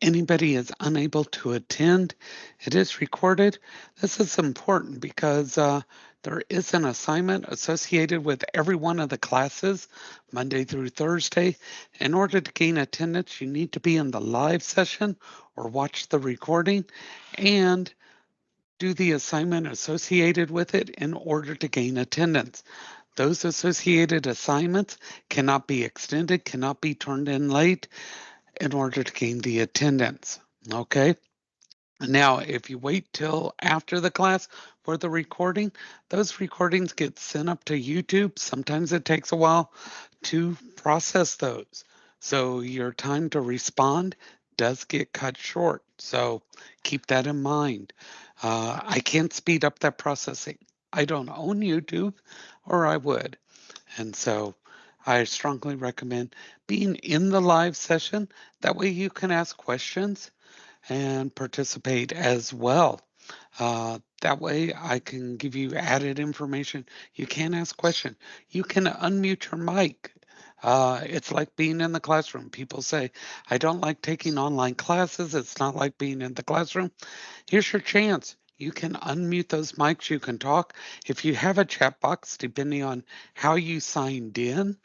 anybody is unable to attend, it is recorded. This is important because there is an assignment associated with every one of the classes, Monday through Thursday. In order to gain attendance, you need to be in the live session or watch the recording and do the assignment associated with it in order to gain attendance. Those associated assignments cannot be extended, cannot be turned in late in order to gain the attendance. Okay. Now, if you wait till after the class for the recording, those recordings get sent up to YouTube. Sometimes it takes a while to process those. So your time to respond does get cut short. So keep that in mind. I can't speed up that processing. I don't own YouTube, or I would. And so I strongly recommend being in the live session. That way you can ask questions and participate as well. That way I can give you added information. You can ask questions. You can unmute your mic. It's like being in the classroom. People say, I don't like taking online classes. It's not like being in the classroom. Here's your chance. You can unmute those mics. You can talk. If you have a chat box, depending on how you signed in,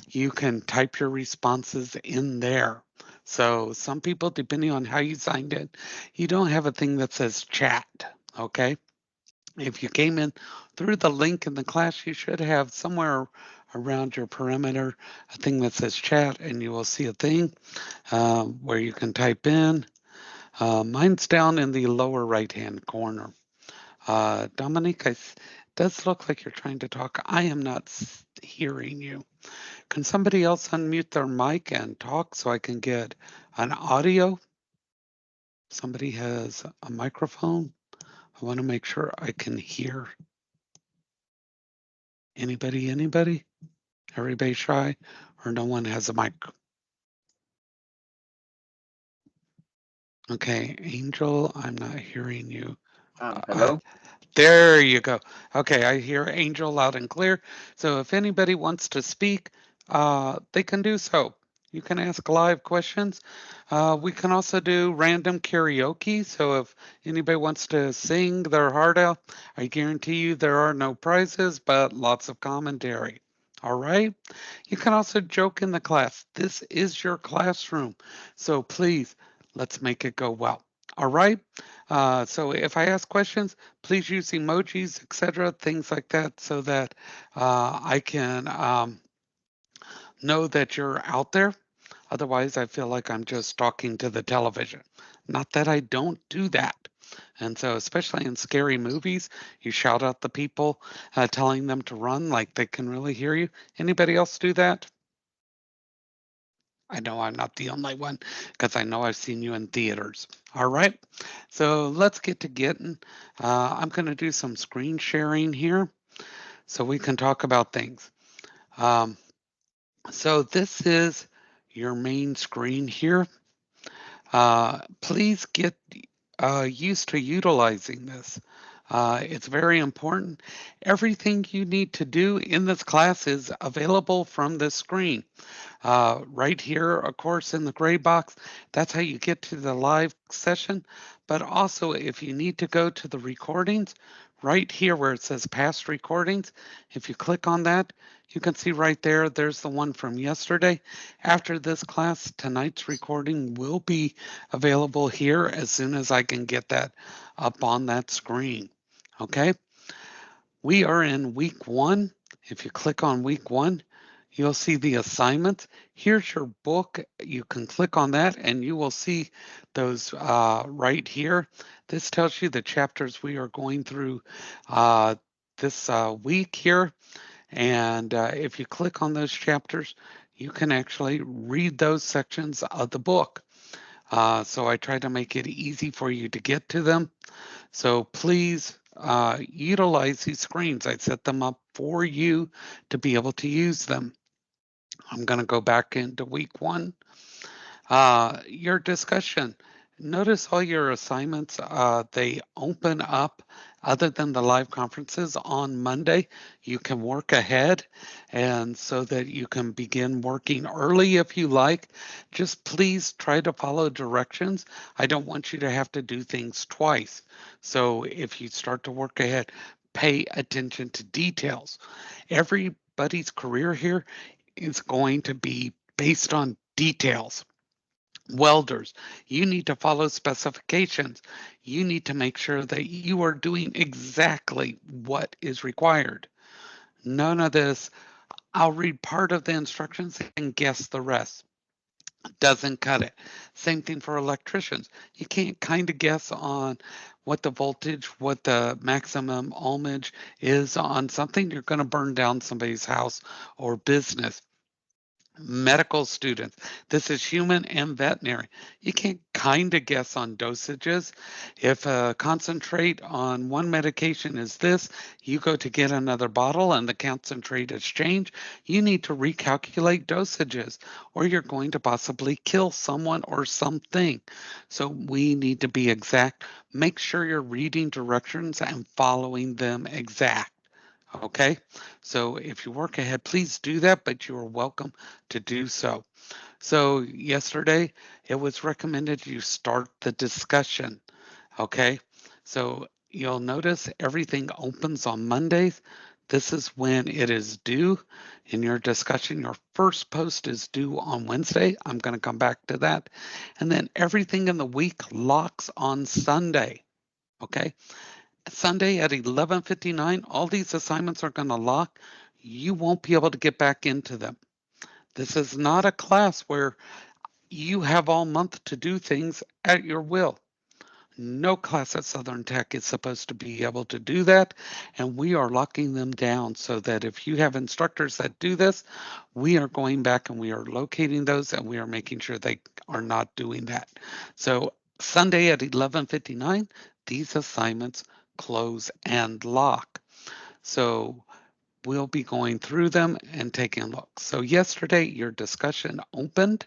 you can type your responses in there. So some people, depending on how you signed in, you don't have a thing that says chat. Okay. If you came in through the link in the class, you should have somewhere around your perimeter a thing that says chat, and you will see a thing where you can type in. Mine's down in the lower right hand corner. Dominique, does look like you're trying to talk. I am not hearing you. Can somebody else unmute their mic and talk so I can get an audio? Somebody has a microphone. I want to make sure I can hear. Anybody, anybody? Everybody shy or no one has a mic? Okay, Angel, I'm not hearing you. Uh, Hello. there you go. Okay, I hear Angel loud and clear. So if anybody wants to speak, they can do so. You can ask live questions. We can also do random karaoke. So if anybody wants to sing their heart out, I guarantee you there are no prizes, but lots of commentary. All right. You can also joke in the class. This is your classroom. So please, let's make it go well. All right. So if I ask questions, please use emojis, etc., things like that, so that I can know that you're out there. Otherwise, I feel like I'm just talking to the television. Not that I don't do that. And so, especially in scary movies, you shout out the people, telling them to run like they can really hear you. Anybody else do that? I know I'm not the only one because I know I've seen you in theaters. All right. So let's get to getting. I'm going to do some screen sharing here so we can talk about things. Um, so this is your main screen here. Please get used to utilizing this. It's very important. Everything you need to do in this class is available from this screen. Right here, of course, in the gray box, that's how you get to the live session. But also, if you need to go to the recordings, right here where it says past recordings, if you click on that, you can see right there, there's the one from yesterday. After this class, tonight's recording will be available here as soon as I can get that up on that screen. Okay, we are in week one. If you click on week one, you'll see the assignments. Here's your book. You can click on that and you will see those right here. This tells you the chapters we are going through this week here. And if you click on those chapters, you can actually read those sections of the book. So I try to make it easy for you to get to them. So please utilize these screens. I set them up for you to be able to use them. I'm going to go back into week one. Your discussion. Notice all your assignments, they open up Other than the live conferences on Monday, you can work ahead and so that you can begin working early if you like. Just please try to follow directions. I don't want you to have to do things twice. So if you start to work ahead, pay attention to details. Everybody's career here is going to be based on details. Welders, you need to follow specifications. You need to make sure that you are doing exactly what is required. None of this, I'll read part of the instructions and guess the rest. Doesn't cut it. Same thing for electricians. You can't kind of guess on what the voltage, what the maximum ohmage is on something. You're going to burn down somebody's house or business. Medical students. This is human and veterinary. You can kind of guess on dosages. If a concentrate on one medication is this, you go to get another bottle and the concentrate is changed, you need to recalculate dosages or you're going to possibly kill someone or something. So we need to be exact. Make sure you're reading directions and following them exact. Okay, so if you work ahead, please do that, but you are welcome to do so. So, yesterday it was recommended you start the discussion. Okay, so you'll notice everything opens on Mondays. This is when it is due in your discussion. Your first post is due on Wednesday. I'm going to come back to that. And then everything in the week locks on Sunday. Okay, Sunday at 11:59, all these assignments are going to lock. You won't be able to get back into them. This is not a class where you have all month to do things at your will. No class at Southern Tech is supposed to be able to do that, and we are locking them down so that if you have instructors that do this, we are going back and we are locating those and we are making sure they are not doing that. So Sunday at 11:59, these assignments close and lock. So we'll be going through them and taking a look. So yesterday, your discussion opened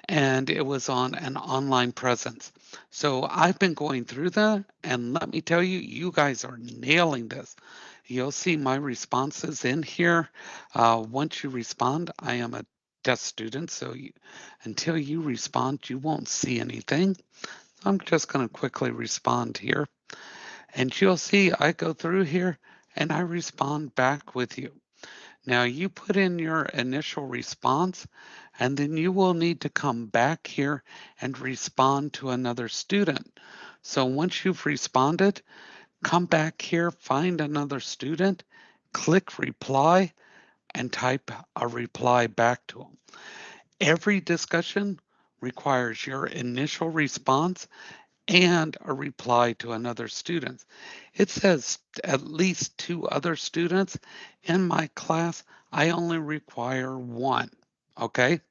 and it was on an online presence. So I've been going through that, and let me tell you, you guys are nailing this. You'll see my responses in here. Once you respond, I am a test student, so until you respond, you won't see anything. I'm just going to quickly respond here, and you'll see I go through here and I respond back with you. Now you put in your initial response and then you will need to come back here and respond to another student. So once you've responded, come back here, find another student, click reply, and type a reply back to them. Every discussion requires your initial response and a reply to another student. It says at least two other students. In my class, I only require one. Okay.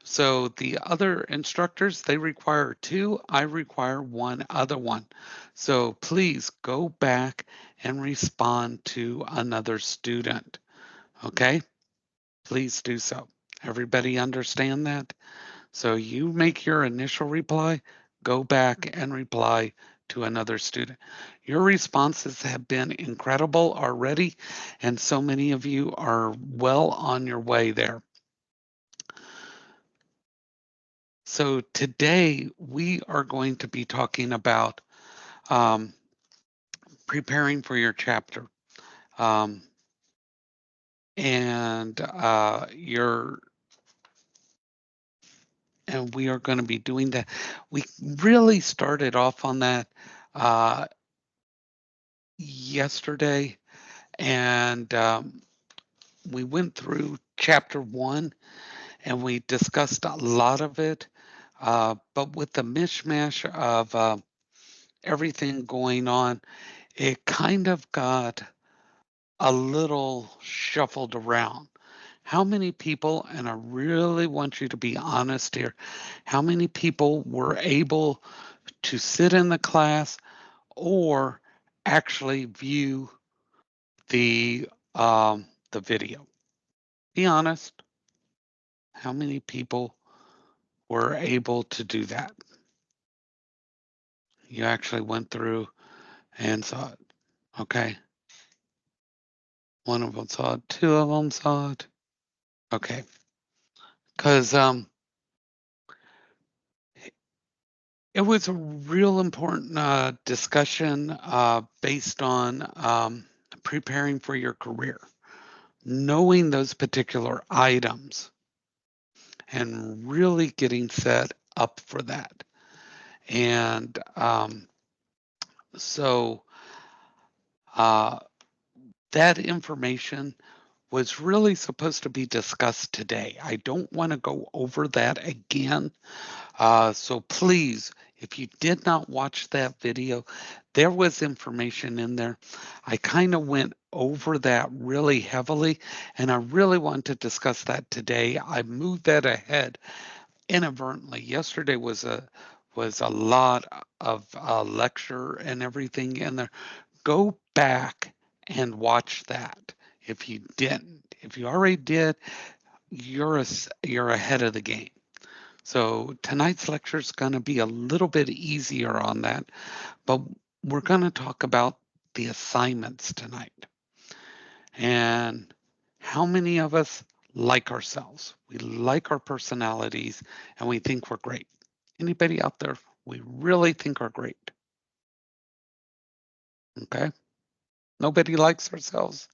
So the other instructors, they require two. I require one other one. So please go back and respond to another student. Okay. Please do so. Everybody understand that? So you make your initial reply, go back and reply to another student. Your responses have been incredible already, and so many of you are well on your way there. So today we are going to be talking about um, preparing for your chapter. Um, and your and we are going to be doing that. We really started off on that uh, yesterday, and we went through chapter one and we discussed a lot of it. But with the mishmash of everything going on, it kind of got a little shuffled around. How many people, and I really want you to be honest here, how many people were able to sit in the class or actually view the video? Be honest. How many people were able to do that? You actually went through and saw it. Okay. One of them saw it. Two of them saw it. Okay. Because it was a real important discussion based on preparing for your career, knowing those particular items, and really getting set up for that. And so uh, that information was really supposed to be discussed today. I don't want to go over that again. So please, if you did not watch that video, there was information in there. I kind of went over that really heavily, and I really want to discuss that today. I moved that ahead inadvertently. Yesterday was a lot of lecture and everything in there. Go back and watch that if you didn't. If you already did, you're ahead of the game. So tonight's lecture is going to be a little bit easier on that, but we're going to talk about the assignments tonight and how many of us like ourselves. We like our personalities and we think we're great. Anybody out there we really think are great? Okay. Nobody likes ourselves.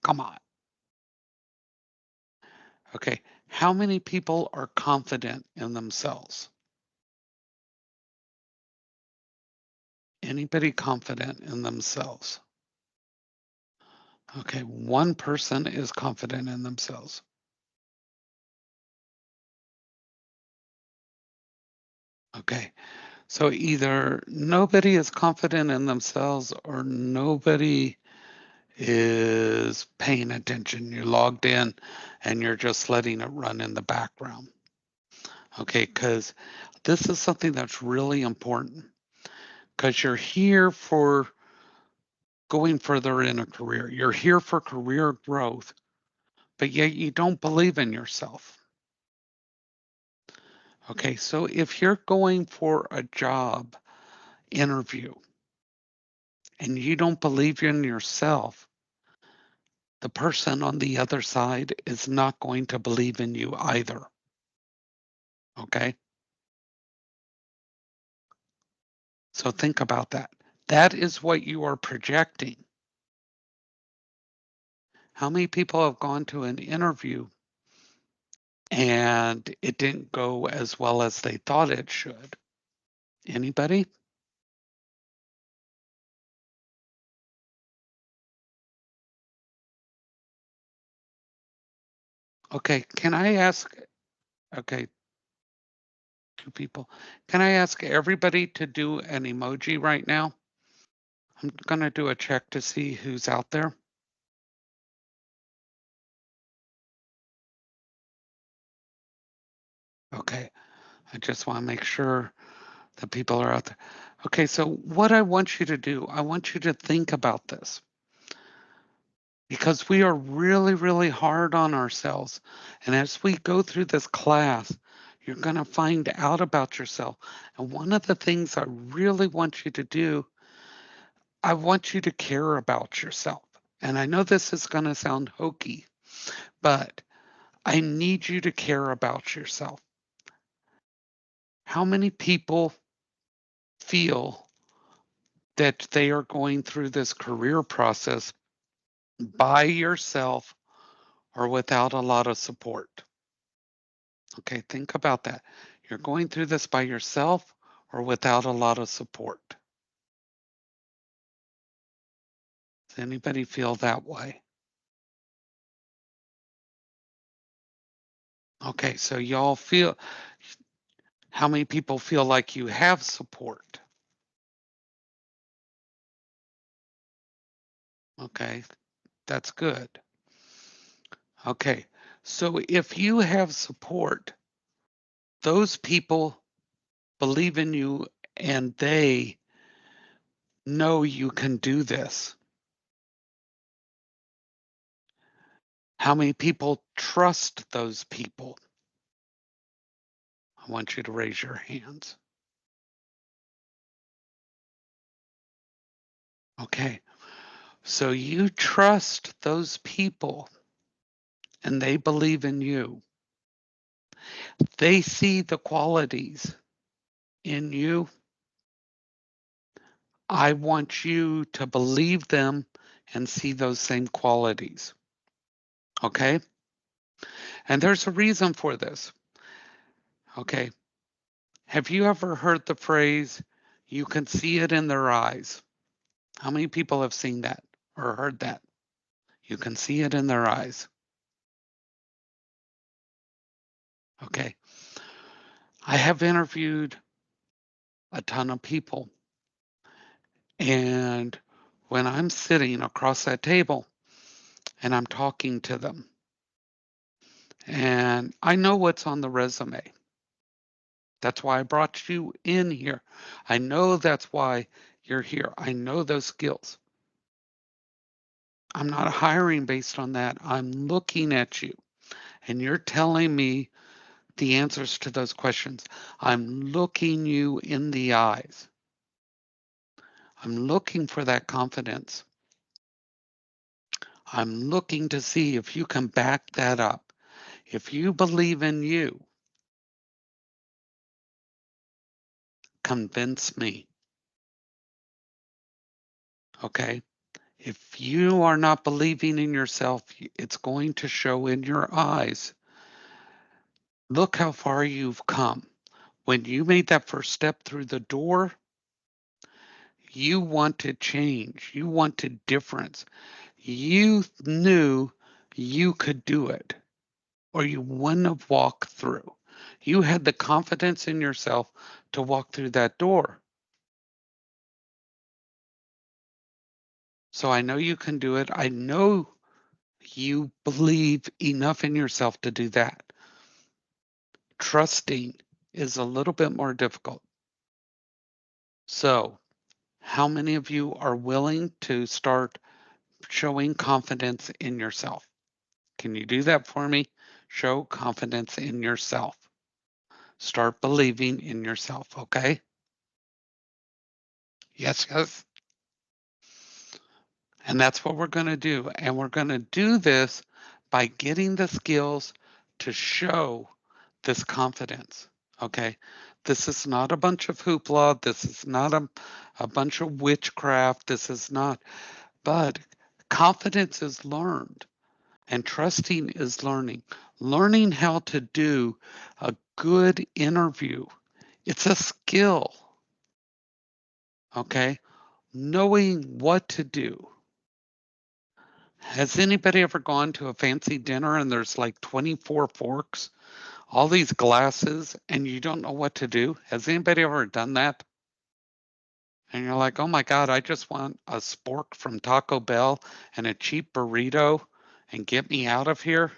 Come on. Okay. How many people are confident in themselves? Anybody confident in themselves? Okay, one person is confident in themselves. Okay, so either nobody is confident in themselves or nobody is paying attention. You're logged in and you're just letting it run in the background. Okay, because this is something that's really important because you're here for going further in a career. You're here for career growth, but yet you don't believe in yourself. Okay, so if you're going for a job interview and you don't believe in yourself, the person on the other side is not going to believe in you either. Okay, so think about that. That is what you are projecting. How many people have gone to an interview and it didn't go as well as they thought it should? Anybody? Okay, can I ask? Okay, two people. Can I ask everybody to do an emoji right now? I'm going to do a check to see who's out there. Okay, I just want to make sure that people are out there. Okay, so what I want you to do, I want you to think about this because we are really, really hard on ourselves. And as we go through this class, you're going to find out about yourself. And one of the things I really want you to do, I want you to care about yourself. And I know this is going to sound hokey, but I need you to care about yourself. How many people feel that they are going through this career process by yourself or without a lot of support? Okay, think about that. You're going through this by yourself or without a lot of support. Does anybody feel that way? Okay, so y'all feel, how many people feel like you have support? Okay, that's good. Okay, so if you have support, those people believe in you and they know you can do this. How many people trust those people? I want you to raise your hands. Okay. So you trust those people and they believe in you. They see the qualities in you. I want you to believe them and see those same qualities. Okay. And there's a reason for this. Okay. Have you ever heard the phrase, you can see it in their eyes? How many people have seen that or heard that? You can see it in their eyes. Okay. I have interviewed a ton of people. And when I'm sitting across that table and I'm talking to them, and I know what's on the resume. That's why I brought you in here. I know that's why you're here. I know those skills. I'm not hiring based on that. I'm looking at you and you're telling me the answers to those questions. I'm looking you in the eyes. I'm looking for that confidence. I'm looking to see if you can back that up. If you believe in you, convince me. Okay. If you are not believing in yourself, it's going to show in your eyes. Look how far you've come. When you made that first step through the door, you wanted change. You wanted difference. You knew you could do it, or you wouldn't have walked through. You had the confidence in yourself to walk through that door. So I know you can do it. I know you believe enough in yourself to do that. Trusting is a little bit more difficult. So, how many of you are willing to start showing confidence in yourself? Can you do that for me? Show confidence in yourself. Start believing in yourself, okay? Yes, yes. And that's what we're going to do. And we're going to do this by getting the skills to show this confidence. Okay. This is not a bunch of hoopla. This is not a bunch of witchcraft. This is not, but confidence is learned and trusting is learning. Learning how to do a good interview. It's a skill. Okay. Knowing what to do. Has anybody ever gone to a fancy dinner and there's like 24 forks, all these glasses, and you don't know what to do? Has anybody ever done that? And you're like, oh my God, I just want a spork from Taco Bell and a cheap burrito and get me out of here?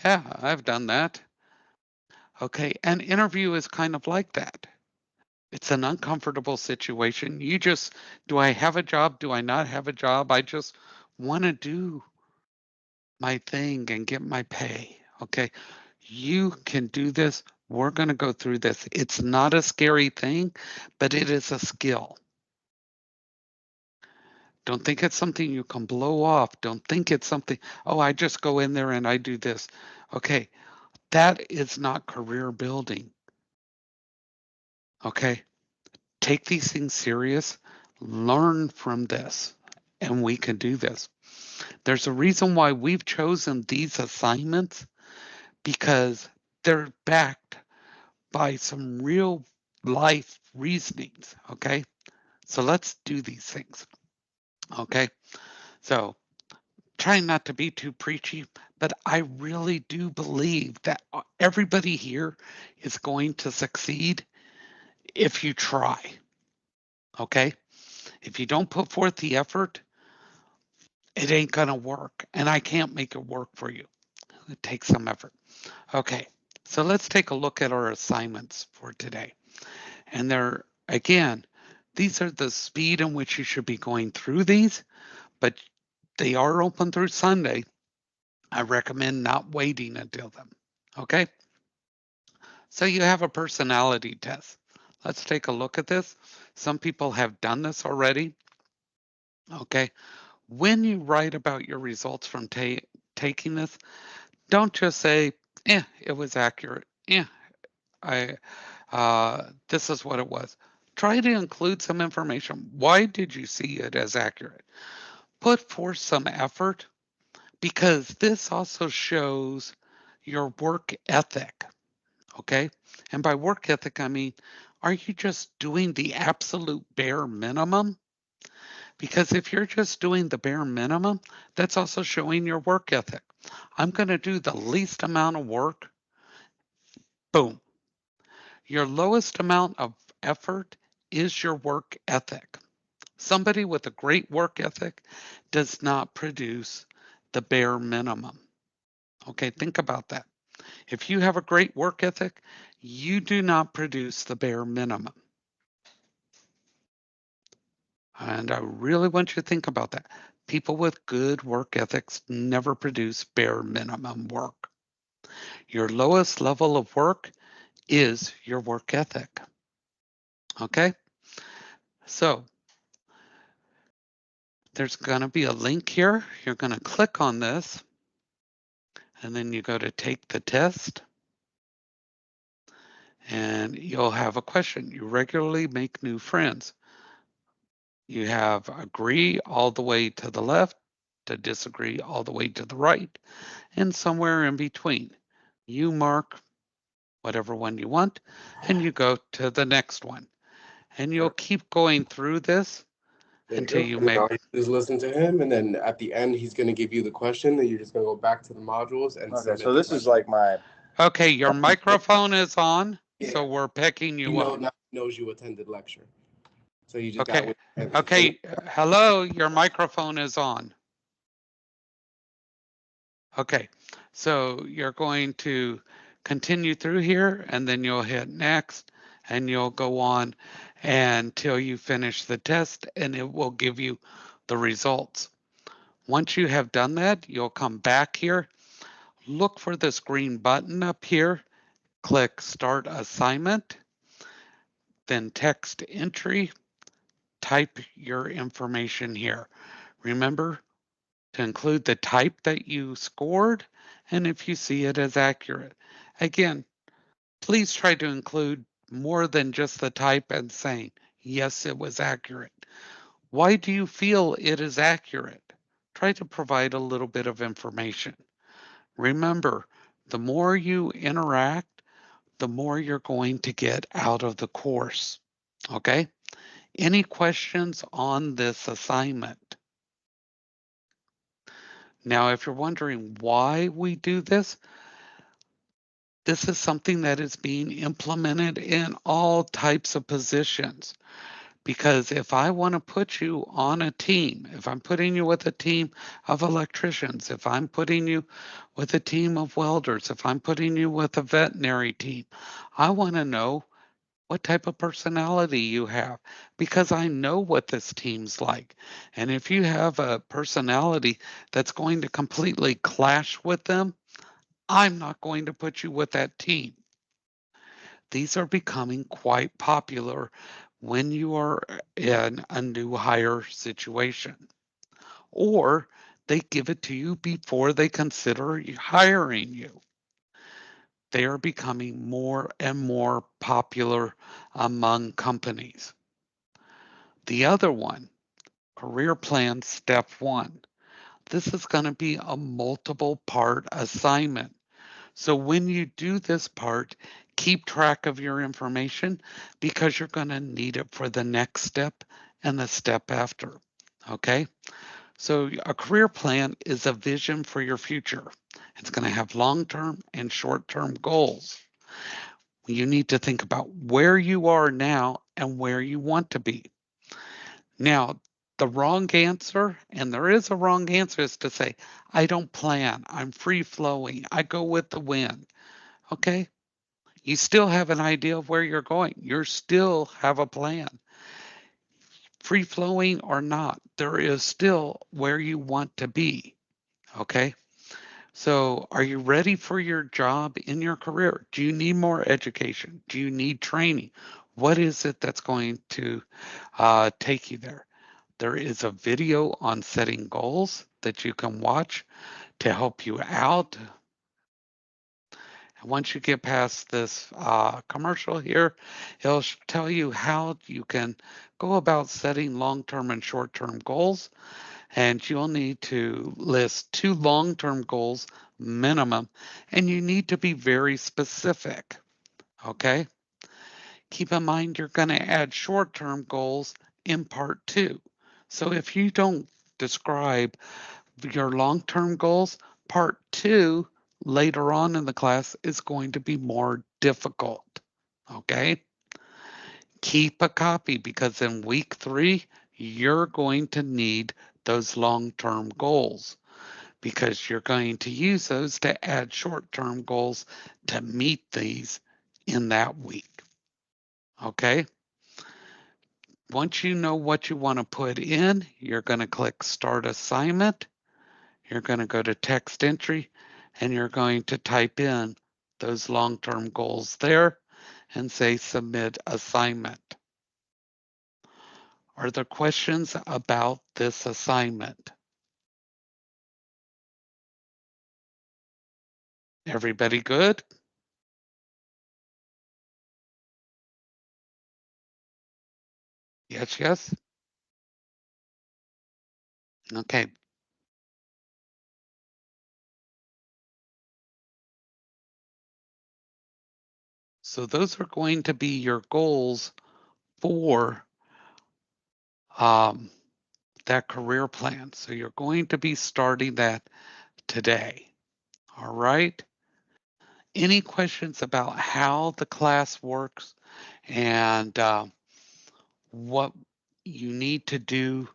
Yeah, I've done that. Okay, an interview is kind of like that. It's an uncomfortable situation. You just, do I have a job? Do I not have a job? I just want to do my thing and get my pay. Okay. You can do this. We're going to go through this. It's not a scary thing, but it is a skill. Don't think it's something you can blow off. Don't think it's something, oh, I just go in there and I do this. Okay. That is not career building. Okay. Take these things serious. Learn from this, and we can do this. There's a reason why we've chosen these assignments because they're backed by some real life reasonings. Okay. So let's do these things. Okay. So trying not to be too preachy, but I really do believe that everybody here is going to succeed if you try. Okay. If you don't put forth the effort, it ain't going to work. And I can't make it work for you. It takes some effort. Okay. So let's take a look at our assignments for today. And they're, again, these are the speed in which you should be going through these, but they are open through Sunday. I recommend not waiting until then. Okay. So you have a personality test. Let's take a look at this. Some people have done this already. Okay. When you write about your results from taking this, don't just say, it was accurate. I this is what it was. Try to include some information. Why did you see it as accurate? Put forth some effort because this also shows your work ethic. Okay. And by work ethic, I mean, are you just doing the absolute bare minimum? Because if you're just doing the bare minimum, that's also showing your work ethic. I'm going to do the least amount of work. Boom. Your lowest amount of effort is your work ethic. Somebody with a great work ethic does not produce the bare minimum. Okay, think about that. If you have a great work ethic, you do not produce the bare minimum. And I really want you to think about that. People with good work ethics never produce bare minimum work. Your lowest level of work is your work ethic. Okay? So there's going to be a link here. You're going to click on this, and then you go to take the test, and you'll have a question. You regularly make new friends. You have agree all the way to the left, to disagree all the way to the right, and somewhere in between. You mark whatever one you want, and you go to the next one. And you'll keep going through this There you until go. you And make. now you just listen to him, and then at the end, he's going to give you the question, and you're just going to go back to the modules and Okay, submit so the this is question. like my. Okay, your microphone is on, so Yeah. we're picking He you up. now knows you attended lecture. So you just that Okay. way. And Okay. Hello, your microphone is on. Okay. So you're going to continue through here and then you'll hit next and you'll go on until you finish the test and it will give you the results. Once you have done that, you'll come back here, look for this green button up here, click Start Assignment, then Text Entry, type your information here. Remember to include the type that you scored and if you see it as accurate. Again, please try to include more than just the type and saying, yes, it was accurate. Why do you feel it is accurate? Try to provide a little bit of information. Remember, the more you interact, the more you're going to get out of the course. Okay? Any questions on this assignment? Now, if you're wondering why we do this is something that is being implemented in all types of positions. Because if I want to put you on a team, if I'm putting you with a team of electricians, if I'm putting you with a team of welders, if I'm putting you with a veterinary team, I want to know what type of personality you have because I know what this team's like. And if you have a personality that's going to completely clash with them, I'm not going to put you with that team. These are becoming quite popular when you are in a new hire situation, or they give it to you before they consider hiring you. They are becoming more and more popular among companies. The other one, career plan step one. This is going to be a multiple part assignment. So when you do this part, keep track of your information because you're going to need it for the next step and the step after. Okay. So a career plan is a vision for your future. It's going to have long term and short term goals. You need to think about where you are now and where you want to be. Now, the wrong answer, and there is a wrong answer, is to say, I don't plan. I'm free flowing. I go with the wind. Okay. You still have an idea of where you're going. You still have a plan. Free flowing or not, there is still where you want to be. Okay. So, are you ready for your job in your career? Do you need more education? Do you need training? What is it that's going to take you there? There is a video on setting goals that you can watch to help you out. And once you get past this commercial here, it'll tell you how you can go about setting long term and short term goals. And you'll need to list 2 long term goals minimum, and you need to be very specific. Okay. Keep in mind you're going to add short term goals in part 2. So if you don't describe your long term goals, part 2 later on in the class is going to be more difficult. Okay. Keep a copy because in week 3, you're going to need those long term goals because you're going to use those to add short term goals to meet these in that week. Okay. Once you know what you want to put in, you're going to click Start Assignment. You're going to go to Text Entry, and you're going to type in those long-term goals there and say Submit Assignment. Are there questions about this assignment? Everybody good? Yes, yes? Okay, so those are going to be your goals for um, that career plan. So you're going to be starting that today. All right. Any questions about how the class works and what you need to do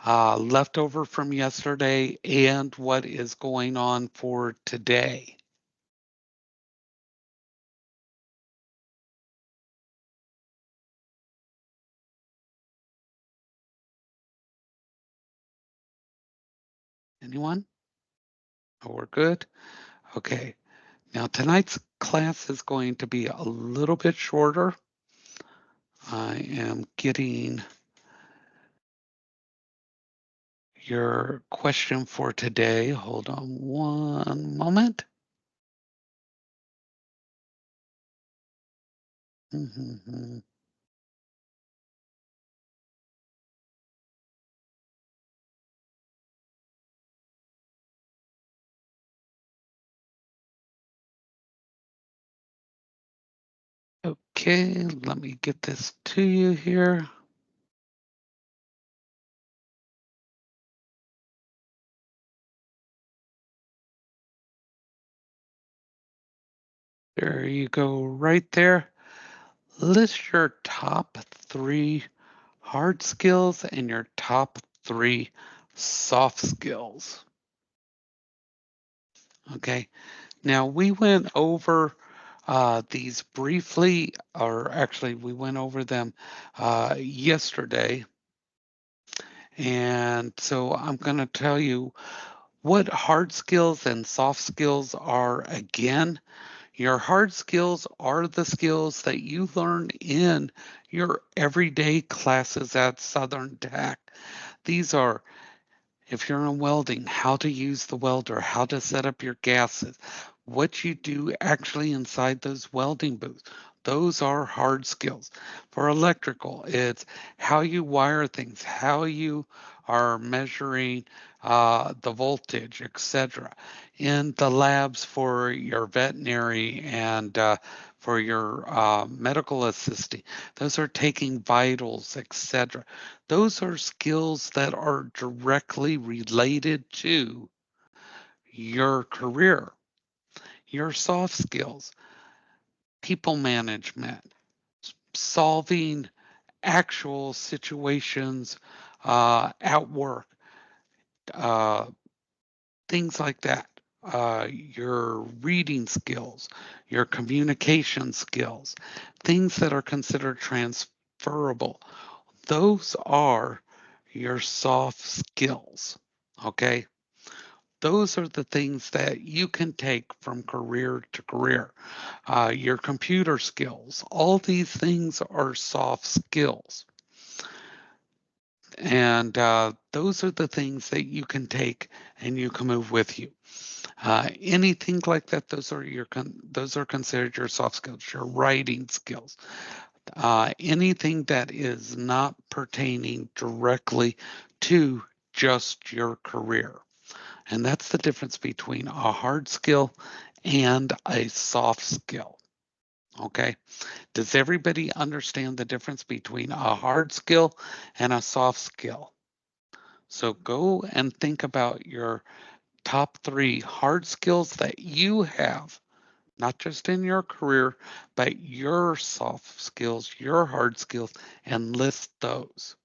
left over from yesterday and what is going on for today? Anyone? Oh, we're good? Okay. Now, tonight's class is going to be a little bit shorter. I am getting your question for today. Hold on one moment. Mhm. Okay, let me get this to you here. There you go, right there. List your top 3 hard skills and your top 3 soft skills. Okay, now we went over these briefly, or actually, we went over them yesterday. And so I'm going to tell you what hard skills and soft skills are again. Your hard skills are the skills that you learn in your everyday classes at Southern Tech. These are, if you're in welding, how to use the welder, how to set up your gases, what you do actually inside those welding booths. Those are hard skills. For electrical, it's how you wire things, how you are measuring the voltage, etc. In the labs for your veterinary and for your medical assisting, those are taking vitals, etc. Those are skills that are directly related to your career, your soft skills, people management, solving actual situations at work, uh, things like that. Your reading skills, your communication skills, things that are considered transferable. Those are your soft skills. Okay. those are the things that you can take from career to career. Your computer skills, all these things are soft skills. And those are the things that you can take and you can move with you. Anything like that, those are considered your soft skills, your writing skills. Anything that is not pertaining directly to just your career. And that's the difference between a hard skill and a soft skill. Okay. Does everybody understand the difference between a hard skill and a soft skill? So go and think about your top 3 hard skills that you have, not just in your career, but your soft skills, your hard skills, and list those.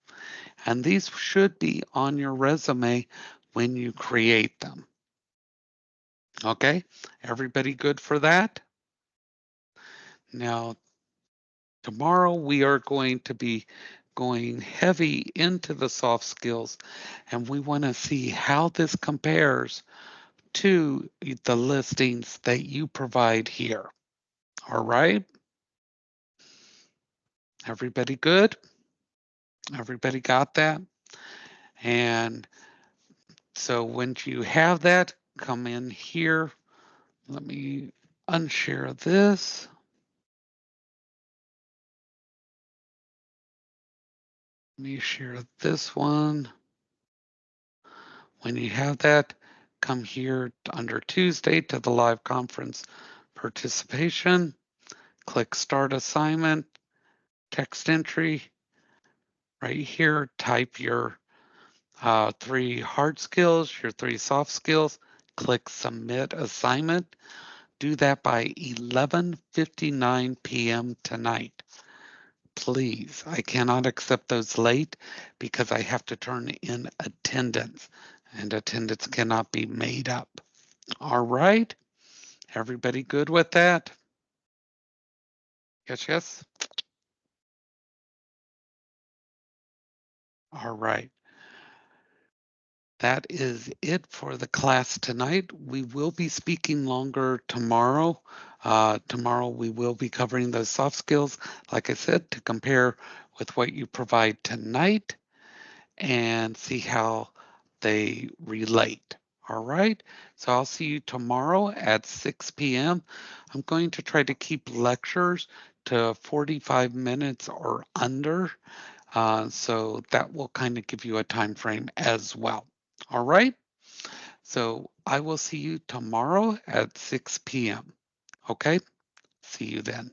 And these should be on your resume when you create them. Okay, everybody good for that? Now, tomorrow we are going to be going heavy into the soft skills, and we want to see how this compares to the listings that you provide here. All right, everybody good? Everybody got that? And so once you have that, come in here. Let me unshare this. Let me share this one. When you have that, come here under Tuesday to the live conference participation. Click Start Assignment, text entry. Right here, type your 3 hard skills, your 3 soft skills. Click Submit Assignment. Do that by 11:59 p.m. tonight. Please, I cannot accept those late because I have to turn in attendance, and attendance cannot be made up. All right. Everybody good with that? Yes, yes. All right. That is it for the class tonight. We will be speaking longer tomorrow. Tomorrow we will be covering those soft skills, like I said, to compare with what you provide tonight and see how they relate. All right. So I'll see you tomorrow at 6 p.m. I'm going to try to keep lectures to 45 minutes or under. So that will kind of give you a time frame as well. All right. So I will see you tomorrow at 6 p.m. Okay. See you then.